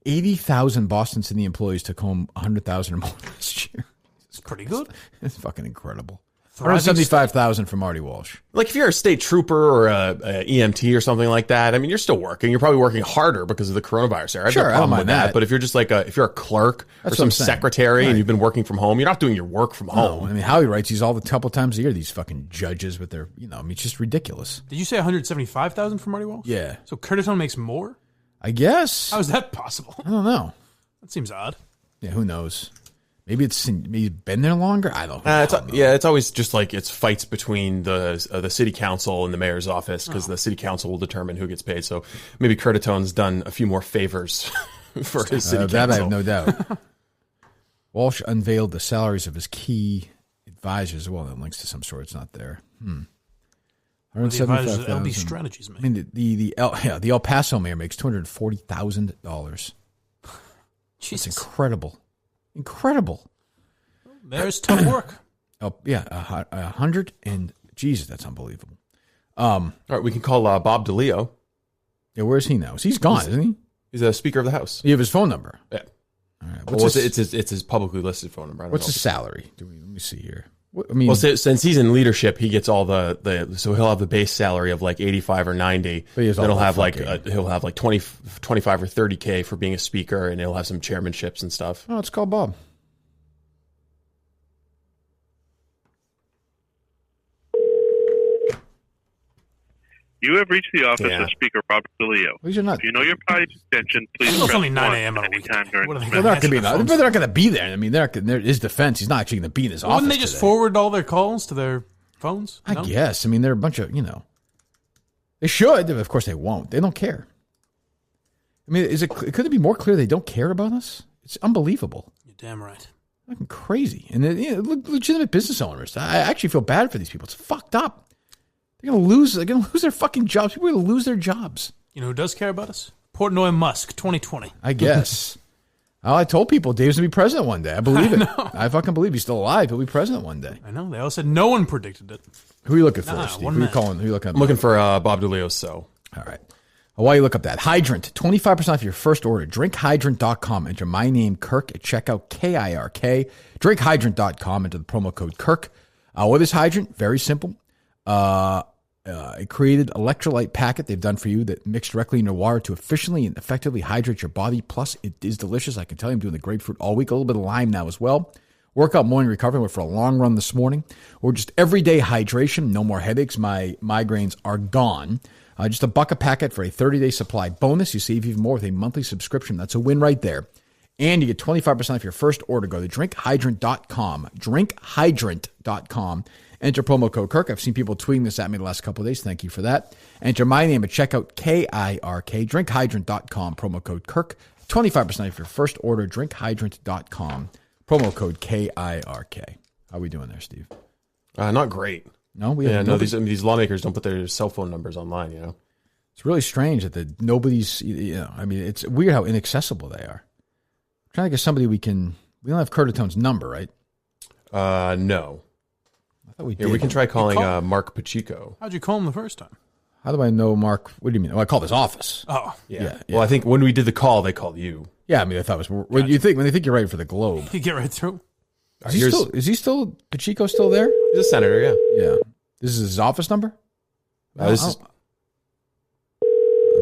80,000 Boston City employees took home 100,000 or more last year. It's pretty good. It's fucking incredible. 175,000 for Marty Walsh. Like if you're a state trooper or a EMT or something like that, I mean, you're still working. You're probably working harder because of the coronavirus era. Sure, I don't mind that. But if you're just like if you're a clerk or some secretary and you've been working from home, you're not doing your work from home. I mean, Howie writes these all the couple times a year. These fucking judges with their, I mean, it's just ridiculous. Did you say 175,000 for Marty Walsh? Yeah. So Curtatone makes more? I guess. How is that possible? I don't know. That seems odd. Yeah, who knows? Maybe he's been there longer. I don't know. It's always just like it's fights between the city council and the mayor's office because the city council will determine who gets paid. So maybe Curtatone's done a few more favors for his city council. That I have no doubt. Walsh unveiled the salaries of his key advisors. Well, that links to some sort. It's not there. The advisors of LB Strategies, man. I mean, the El Paso mayor makes $240,000. It's incredible. Incredible. There's tough work. Oh yeah, 100 and Jesus, that's unbelievable. All right, we can call Bob DeLeo. Yeah, where is he now? He's gone, isn't he? He's a Speaker of the House. You have his phone number. Yeah. All right. It's his publicly listed phone number. What's his salary? Let me see here. Since he's in leadership, he gets all so he'll have the base salary of like 85 or 90. But then he'll have he'll have like 25 or 30K for being a speaker, and he'll have some chairmanships and stuff. Oh, let's call Bob. You have reached the office of Speaker Robert DeLeo. These are not. If you know your party's extension, please press 1 anytime during the They're not going to be there. I mean, his defense, he's not actually going to be in his office. Wouldn't they just forward all their calls to their phones? I guess. I mean, they're a bunch of, They should. Of course, they won't. They don't care. I mean, could it be more clear they don't care about us? It's unbelievable. You're damn right. Fucking crazy. And legitimate business owners. I actually feel bad for these people. It's fucked up. They're gonna lose their fucking jobs. People are gonna lose their jobs. You know who does care about us? Portnoy Musk, 2020. I guess. I told people Dave's gonna be president one day. I believe it. I fucking believe he's still alive. He'll be president one day. I know. They all said no one predicted it. Who are you looking for, Steve? Who are you calling? Who are you looking at? I'm looking for Bob DeLeo. So. All right. While you look up that, Hydrant, 25% off your first order. DrinkHydrant.com. Enter my name, Kirk, at checkout, KIRK. DrinkHydrant.com. Enter the promo code Kirk. What is Hydrant? Very simple. It created electrolyte packet they've done for you that mixed directly in your water to efficiently and effectively hydrate your body. Plus, it is delicious. I can tell you I'm doing the grapefruit all week. A little bit of lime now as well. Workout, morning recovery. Went for a long run this morning. Or just everyday hydration. No more headaches. My migraines are gone. Just $1 a packet for a 30-day supply bonus. You save even more with a monthly subscription. That's a win right there. And you get 25% off your first order. Go to drinkhydrant.com. Drinkhydrant.com. Enter promo code Kirk. I've seen people tweeting this at me the last couple of days. Thank you for that. Enter my name at checkout, KIRK. Drinkhydrant.com. Promo code Kirk. 25% off your first order. Drinkhydrant.com. Promo code KIRK. How are we doing there, Steve? Not great. No, these lawmakers don't put their cell phone numbers online. It's really strange that nobody's. I mean, it's weird how inaccessible they are. I'm trying to get somebody we don't have Curtatone's number, right? No. I thought we did. We can try calling Mark Pacheco. How'd you call him the first time? How do I know, Mark? What do you mean? Oh, I called his office. Oh. Yeah. Well, I think when we did the call, they called you. Yeah, I mean, I thought it was. What do you think when they think you're writing for the Globe? You get right through. Is he still Pacheco still there? He's a senator, yeah. Yeah. This is his office number? I This is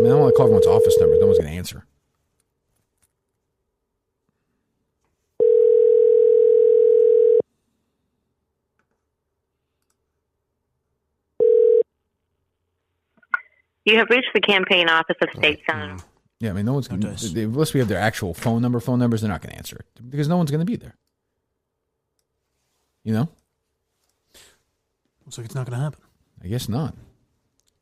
don't want to call everyone's office number. No one's going to answer. You have reached the campaign office of State Senator. Yeah, I mean, no one's going to, unless we have their actual phone numbers, they're not going to answer it because no one's going to be there. You know? Looks like it's not going to happen. I guess not.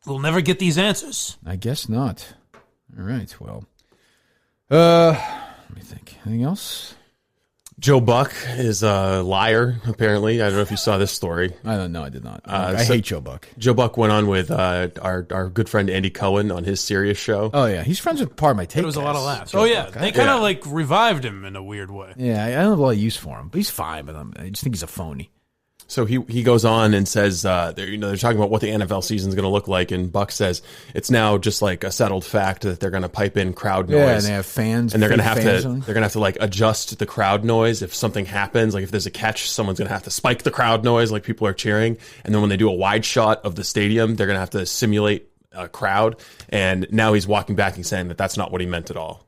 We'll never get these answers. I guess not. All right, well. Let me think. Anything else? Joe Buck is a liar, apparently. I don't know if you saw this story. I don't know. I did not. I hate Joe Buck. Joe Buck went on with our good friend Andy Cohen on his Sirius show. Oh, yeah. He's friends with part of my take. It was a lot of laughs. Oh, yeah. They kind of like revived him in a weird way. Yeah, I don't have a lot of use for him, but he's fine. But I just think he's a phony. So he goes on and says, they're talking about what the NFL season is going to look like, and Buck says it's now just like a settled fact that they're going to pipe in crowd noise. Yeah, and they have fans, and they're going to have to like adjust the crowd noise if something happens. Like if there's a catch, someone's going to have to spike the crowd noise, like people are cheering. And then when they do a wide shot of the stadium, they're going to have to simulate a crowd. And now he's walking back and saying that that's not what he meant at all.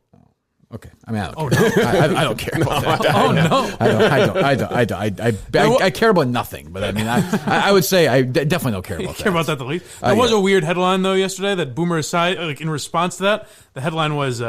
Okay, I mean, I don't care. I don't care about that. Oh no, I care about nothing. But I mean, I would say I definitely don't care about that. Care about that the least. There was a weird headline though yesterday that Boomer Esiason, like in response to that, the headline was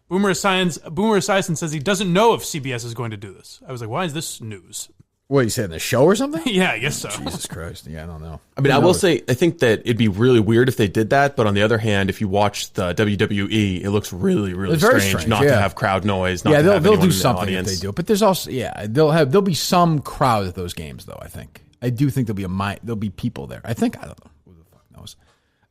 Boomer Esiason says he doesn't know if CBS is going to do this. I was like, why is this news? What, you said in the show or something? Yeah, I guess so. Jesus Christ. Yeah, I don't know. I mean, I will say, I think that it'd be really weird if they did that. But on the other hand, if you watch the WWE, it looks really, really strange not to have crowd noise. Not to have they'll do in something the audience. if they do it. But there's also, there'll be some crowd at those games, though, I think. I do think there'll be people there. I think, I don't know. Who the fuck knows?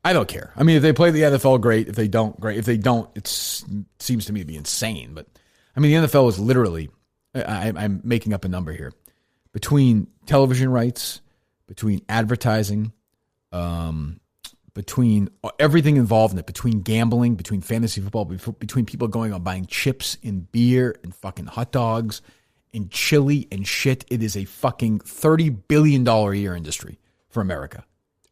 I don't care. I mean, if they play the NFL, great. If they don't, great. If they don't, it seems to me to be insane. But, I mean, the NFL is literally, I'm making up a number here. Between television rights, between advertising, between everything involved in it, between gambling, between fantasy football, between people going on buying chips and beer and fucking hot dogs and chili and shit, it is a fucking $30 billion a year industry for America.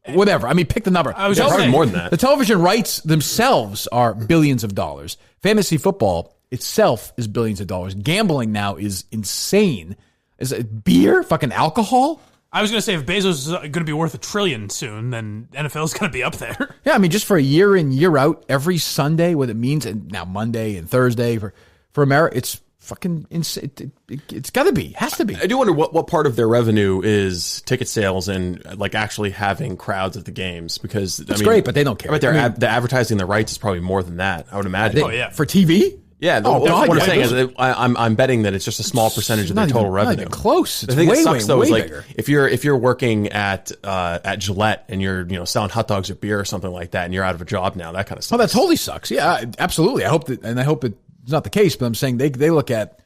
Whatever. I mean, pick the number. I was probably more than that. The television rights themselves are billions of dollars. Fantasy football itself is billions of dollars. Gambling now is insane. Is it beer? Fucking alcohol? I was going to say, if Bezos is going to be worth $1 trillion soon, then NFL is going to be up there. Yeah, I mean, just for a year in, year out, every Sunday, what it means, and now Monday and Thursday for America, it's fucking insane. It's got to be. Has to be. I do wonder what part of their revenue is ticket sales and like actually having crowds at the games, because it's great, but they don't care. But the advertising the rights is probably more than that, I would imagine. For TV? Yeah, what I'm saying is I'm betting that it's just a small percentage of their total revenue. Not even close. It's the thing way, that sucks though way is like bigger. if you're working at Gillette and you're selling hot dogs or beer or something like that, and you're out of a job now, that kind of stuff. Oh, that totally sucks. Yeah, absolutely. I hope it's not the case, but I'm saying they look at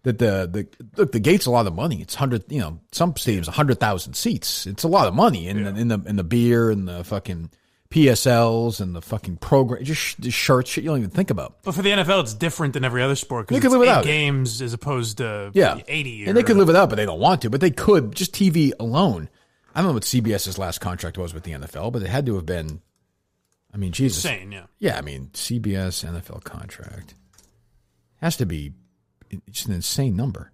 that the gate's a lot of money. It's some stadiums 100,000 seats. It's a lot of money in the beer and the fucking PSLs and the fucking program, just shirts, shit you don't even think about. But for the NFL, it's different than every other sport because it's 8 games as opposed to 80. And they could live without, but they don't want to. But they could, just TV alone. I don't know what CBS's last contract was with the NFL, but it had to have been, I mean, Jesus. Insane, yeah. Yeah, I mean, CBS NFL contract has to be just an insane number.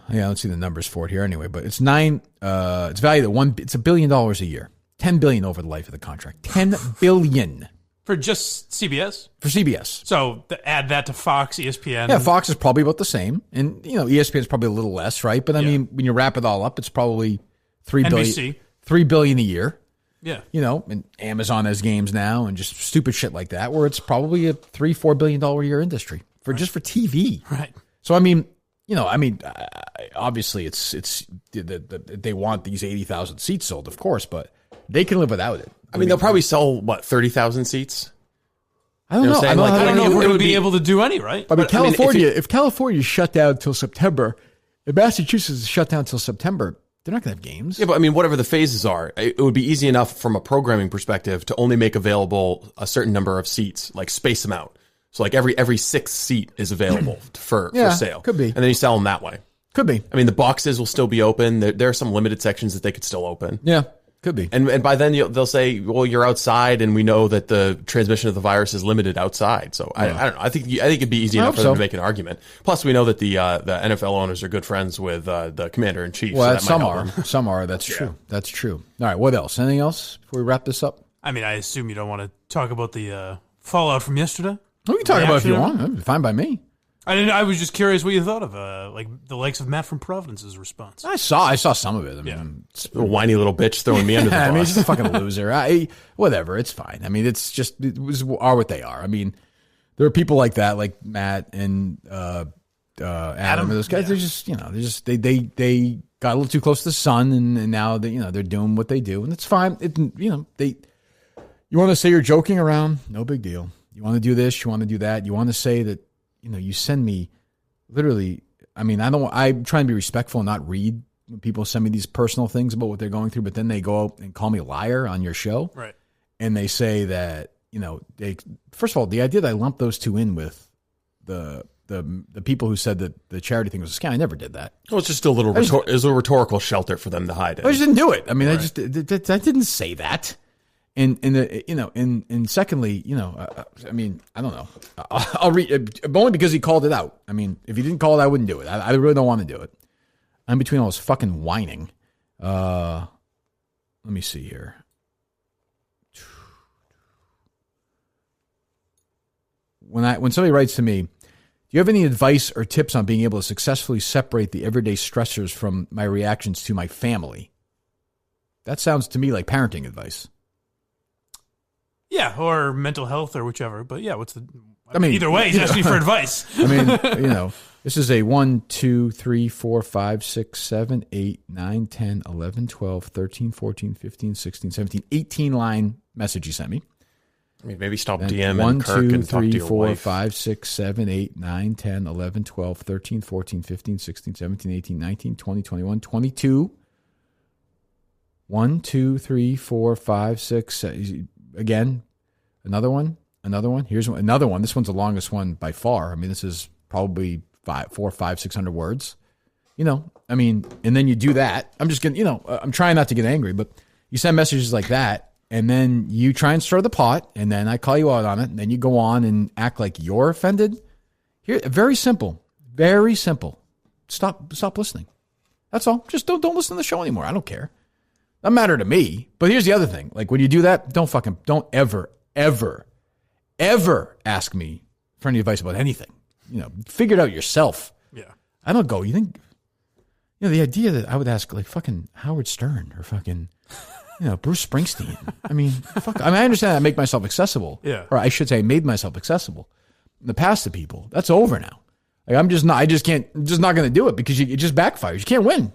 Yeah, I don't see the numbers for it here anyway, but it's valued at it's $1 billion a year. $10 billion over the life of the contract. $10 billion. For just CBS? For CBS. So add that to Fox, ESPN. Yeah, Fox is probably about the same. And, ESPN is probably a little less, right? But, I mean, when you wrap it all up, it's probably $3 billion a year. Yeah. And Amazon has games now and just stupid shit like that, where it's probably a $3-4 billion a year industry just for TV. Right. So, I mean, obviously it's they want these 80,000 seats sold, of course, but they can live without it. I mean, they'll probably sell 30,000 seats. I don't know. I don't know if we're going to be able to do any, right? But California, if California is shut down till September, if Massachusetts is shut down till September, They're not going to have games. Yeah, but I mean, whatever the phases are, it would be easy enough from a programming perspective to only make available a certain number of seats, like space them out. So like every sixth seat is available for sale. Could be. And then you sell them that way. Could be. I mean, the boxes will still be open. There are some limited sections that they could still open. Yeah, could be. And by then they'll say, well, you're outside, and we know that the transmission of the virus is limited outside. So I don't know. I think it'd be easy enough for them to make an argument. Plus, we know that the NFL owners are good friends with the commander in chief. Well, so some are. Some are. That's true. That's true. All right. What else? Anything else before we wrap this up? I mean, I assume you don't want to talk about the fallout from yesterday. We can talk about it if you want. Fine by me. I was just curious what you thought of like the likes of Matt from Providence's response. I saw some of it. I mean, a whiny little bitch throwing me under the bus. I mean, he's just a fucking loser. Whatever. It's fine. I mean, it's just are what they are. I mean, there are people like that, like Matt and Adam and those guys. Yeah. They're just they got a little too close to the sun, and now they're doing what they do, and it's fine. You want to say you're joking around? No big deal. You want to do this? You want to do that? You want to say that? You send me literally, I mean, I'm trying to be respectful and not read when people send me these personal things about what they're going through, but then they go out and call me a liar on your show. Right. And they say that, first of all, the idea that I lumped those two in with the people who said that the charity thing was a scam, I never did that. Well, it's just a little, it was a rhetorical shelter for them to hide in. I just didn't do it. I mean, right. I didn't say that. And secondly, I mean, I don't know. I'll read only because he called it out. I mean, if he didn't call it, I wouldn't do it. I really don't want to do it. I'm between all this fucking whining. Let me see here. When somebody writes to me, do you have any advice or tips on being able to successfully separate the everyday stressors from my reactions to my family? That sounds to me like parenting advice. Yeah, or mental health or whichever. But yeah, either way, he's asking for advice. I mean, this is a 1, 2, 3, 4, 5, 6, 7, 8, 9, 10, 11, 12, 13, 14, 15, 16, 17, 18 line message he sent me. I mean, maybe stop DMing Kirk and talk to your 4, wife. 5, 6, 7, 8, 9, 10, 11, 12, 13, 14, 15, 16, 17, 18, 19, 20, 21, 22. 1, 2, 3, 4, 5, 6, 7. Again, another one. Here's another one. This one's the longest one by far. I mean, this is probably 400, 500, 600 words. I mean, and then you do that. I'm just going to, I'm trying not to get angry, but you send messages like that, and then you try and stir the pot, and then I call you out on it, and then you go on and act like you're offended. Here, very simple. Very simple. Stop listening. That's all. Just don't listen to the show anymore. I don't care. Doesn't matter to me. But here's the other thing. Like when you do that, don't ever ask me for any advice about anything. Figure it out yourself. Yeah. I don't go, you think, the idea that I would ask like fucking Howard Stern or fucking, Bruce Springsteen. I mean, I understand I make myself accessible. Yeah. Or I should say I made myself accessible in the past to people. That's over now. Like I'm just not going to do it because it just backfires. You can't win.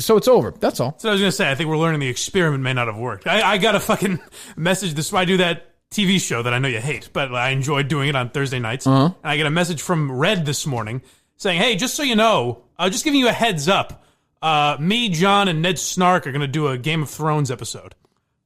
So it's over. That's all. So I was going to say, I think we're learning the experiment may not have worked. I got a fucking message. I do that TV show that I know you hate, but I enjoy doing it on Thursday nights. Uh-huh. And I get a message from Red this morning saying, hey, just so you know, just giving you a heads up. Me, John, and Ned Snark are going to do a Game of Thrones episode.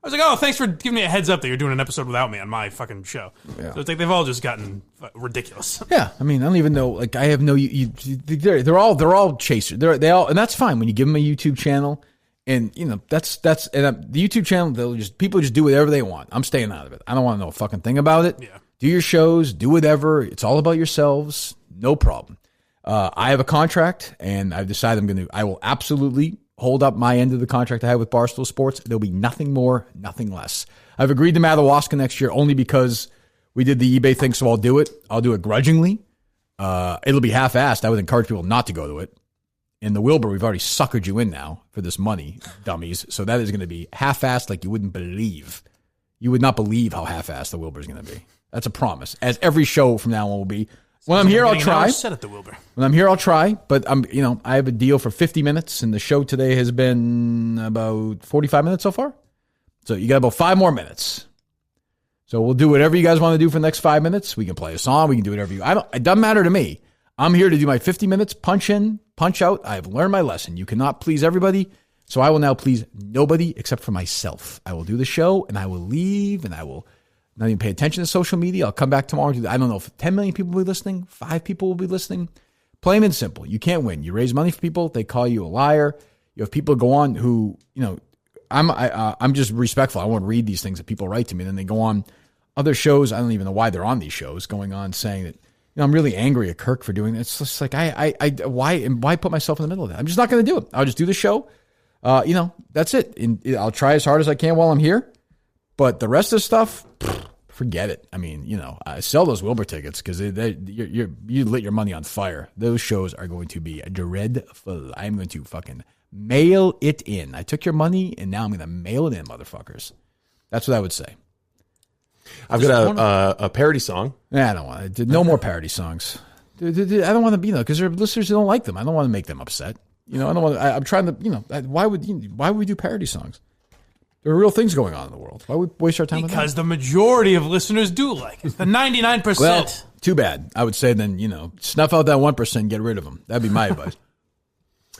I was like, oh, thanks for giving me a heads up that you're doing an episode without me on my fucking show. Yeah. So it's like they've all just gotten ridiculous. Yeah, I mean, I don't even know. Like, I have no. They're all chasers. They all, and that's fine when you give them a YouTube channel, and that's and the YouTube channel. People just do whatever they want. I'm staying out of it. I don't want to know a fucking thing about it. Yeah. Do your shows, do whatever. It's all about yourselves. No problem. I have a contract, and I've decided I will absolutely hold up my end of the contract I have with Barstool Sports. There'll be nothing more, nothing less. I've agreed to Madawaska next year only because we did the eBay thing, so I'll do it. I'll do it grudgingly. It'll be half-assed. I would encourage people not to go to it. In the Wilbur, we've already suckered you in now for this money, dummies. So that is going to be half-assed like you wouldn't believe. You would not believe how half-assed the Wilbur is going to be. That's a promise. As every show from now on will be. When I'm here, I'll try. When I'm here, I'll try. But I have a deal for 50 minutes, and the show today has been about 45 minutes so far. So you got about 5 more minutes. So we'll do whatever you guys want to do for the next 5 minutes. We can play a song. We can do whatever it doesn't matter to me. I'm here to do my 50 minutes, punch in, punch out. I have learned my lesson. You cannot please everybody. So I will now please nobody except for myself. I will do the show and I will leave and I will not even pay attention to social media. I'll come back tomorrow. I don't know if 10 million people will be listening, 5 people will be listening. Plain and simple. You can't win. You raise money for people. They call you a liar. You have people go on who, I'm just respectful. I won't read these things that people write to me. Then they go on other shows. I don't even know why they're on these shows going on saying that, I'm really angry at Kirk for doing that. It's just like, why put myself in the middle of that? I'm just not going to do it. I'll just do the show. That's it. And I'll try as hard as I can while I'm here. But the rest of the stuff, forget it. I mean, I sell those Wilbur tickets because you lit your money on fire. Those shows are going to be dreadful. I'm going to fucking mail it in. I took your money and now I'm going to mail it in, motherfuckers. That's what I would say. I've got a parody song. I don't want to. No more parody songs. I don't want to be there because there are listeners who don't like them. I don't want to make them upset. I don't want. I'm trying to. Why would we do parody songs? There are real things going on in the world. Why would we waste our time? Because the majority of listeners do like it. The 99%. Well, too bad. I would say then snuff out that 1%, get rid of them. That'd be my advice.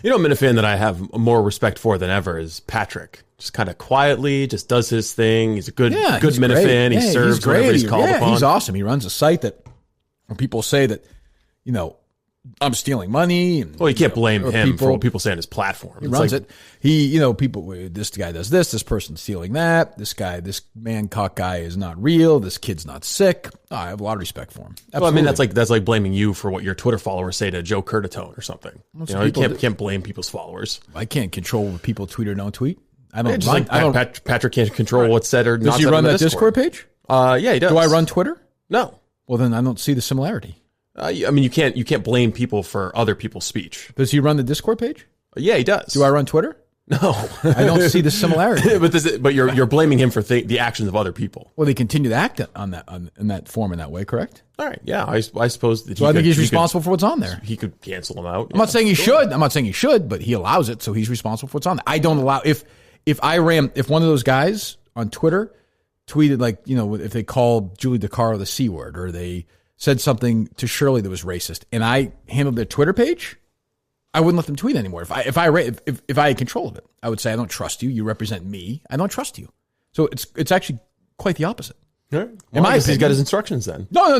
A Minifan that I have more respect for than ever is Patrick. Just kind of quietly, just does his thing. He's a good Minifan. He serves whenever he's called upon. He's awesome. He runs a site where people say that, I'm stealing money. And, well, you can't blame him for what people say on his platform. He runs it. This guy does this person's stealing that. This Mancock guy is not real. This kid's not sick. I have a lot of respect for him. Absolutely. Well, I mean, that's like blaming you for what your Twitter followers say to Joe Curtatone or something. You can't blame people's followers. I can't control what people tweet or don't tweet. I don't. Patrick can't control what's said or not said. Does he run that Discord page? Yeah, he does. Do I run Twitter? No. Well, then I don't see the similarity. You can't blame people for other people's speech. Does he run the Discord page? Yeah, he does. Do I run Twitter? No, I don't see the similarity. but you're blaming him for the actions of other people. Well, they continue to act in that form in that way, correct? All right, yeah, I suppose. That I think he's responsible for what's on there. He could cancel them out. I'm not saying he should. I'm not saying he should, but he allows it, so he's responsible for what's on there. I don't allow if one of those guys on Twitter tweeted if they called Julie DeCaro the C word or they said something to Shirley that was racist, and I handled their Twitter page, I wouldn't let them tweet anymore. If I had control of it, I would say, I don't trust you. You represent me. I don't trust you. So it's actually quite the opposite. Right. Well, I guess he's got his instructions then. No,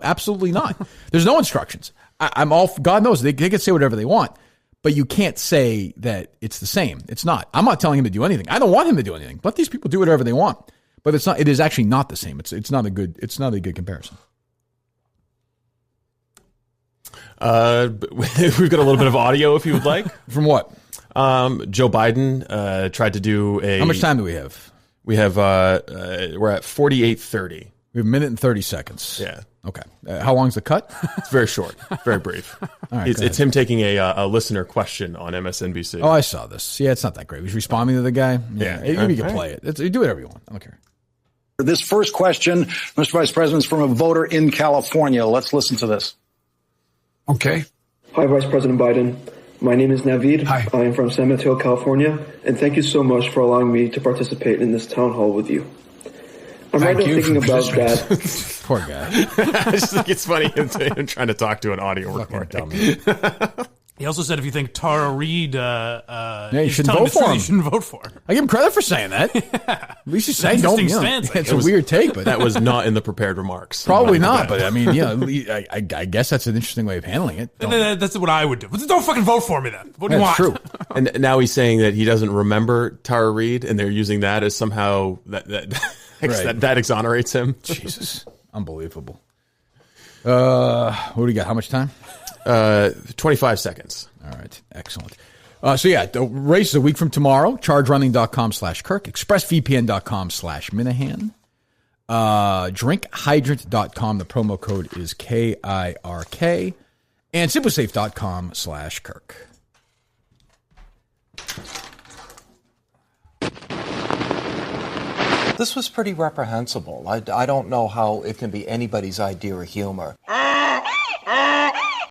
absolutely not. There's no instructions. I'm all, God knows, they can say whatever they want, but you can't say that it's the same. It's not. I'm not telling him to do anything. I don't want him to do anything. Let these people do whatever they want. But it's not. It is actually not the same. It's not a good comparison. We've got a little bit of audio if you would like. From what? Joe Biden tried to do a. How much time do we have? We have. We're at 48:30. We have a minute and 30 seconds. Yeah. Okay. How long's the cut? It's very short, very brief. All right, it's him taking a listener question on MSNBC. Oh, I saw this. Yeah, it's not that great. He's responding to the guy. Yeah. You can play it. You do whatever you want. I don't care. This first question, Mr. Vice President, is from a voter in California. Let's listen to this. Okay. Hi, Vice President Biden. My name is Naveed. Hi. I am from San Mateo, California, and thank you so much for allowing me to participate in this town hall with you. I'm right now thinking about that. Poor guy. I just think it's funny him trying to talk to an audio recording. He also said if you think Tara Reid you shouldn't vote for him. You shouldn't vote for her. I give him credit for saying that. At least he's saying don't. It's a weird take, but that was not in the prepared remarks. Probably not, but I mean, I guess that's an interesting way of handling it. That's what I would do. Don't fucking vote for me then. What do you want? True. And now he's saying that he doesn't remember Tara Reid, and they're using that as somehow that exonerates him. Jesus, unbelievable. What do we got? How much time? 25 seconds. All right. Excellent. The race is a week from tomorrow. ChargeRunning.com/Kirk. ExpressVPN.com/Minahan. DrinkHydrant.com. The promo code is KIRK. And SimpliSafe.com/Kirk. This was pretty reprehensible. I don't know how it can be anybody's idea of humor.